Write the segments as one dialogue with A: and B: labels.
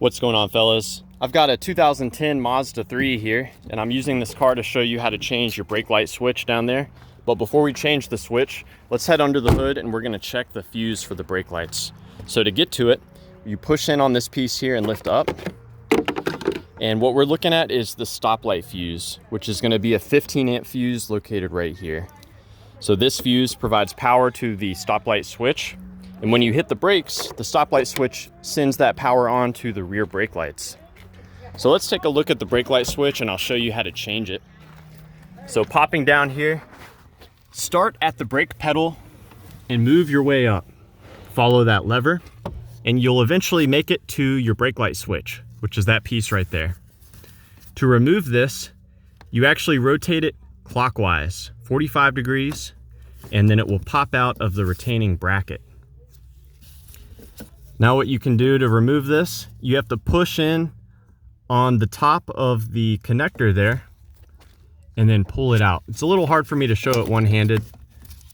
A: What's going on, fellas? I've got a 2010 Mazda 3 here, and I'm using this car to show you how to change your brake light switch down there. But before we change the switch, let's head under the hood and we're gonna check the fuse for the brake lights. So to get to it, you push in on this piece here and lift up. And what we're looking at is the stoplight fuse, which is gonna be a 15 amp fuse located right here. So this fuse provides power to the stoplight switch. And when you hit the brakes, the stoplight switch sends that power on to the rear brake lights. So let's take a look at the brake light switch and I'll show you how to change it. So popping down here, start at the brake pedal and move your way up. Follow that lever and you'll eventually make it to your brake light switch, which is that piece right there. To remove this, you actually rotate it clockwise, 45 degrees, and then it will pop out of the retaining bracket. Now what you can do to remove this, you have to push in on the top of the connector there and then pull it out. It's a little hard for me to show it one-handed,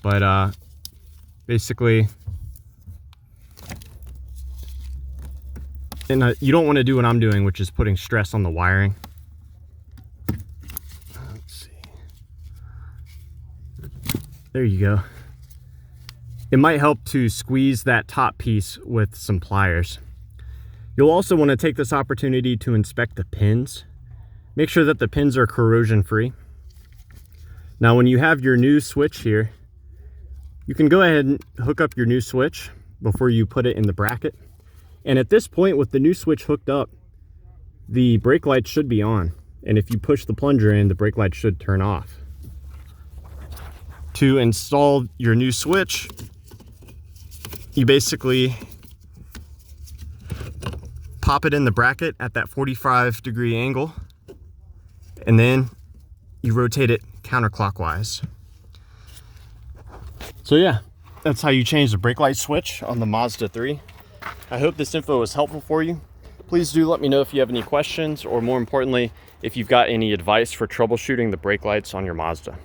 A: but basically, and you don't want to do what I'm doing, which is putting stress on the wiring. Let's see. There you go. It might help to squeeze that top piece with some pliers. You'll also want to take this opportunity to inspect the pins. Make sure that the pins are corrosion free. Now when you have your new switch here, you can go ahead and hook up your new switch before you put it in the bracket. And at this point, with the new switch hooked up, the brake light should be on. And if you push the plunger in, the brake light should turn off. To install your new switch, you basically pop it in the bracket at that 45-degree angle, and then you rotate it counterclockwise. So yeah, that's how you change the brake light switch on the Mazda 3. I hope this info was helpful for you. Please do let me know if you have any questions, or more importantly, if you've got any advice for troubleshooting the brake lights on your Mazda.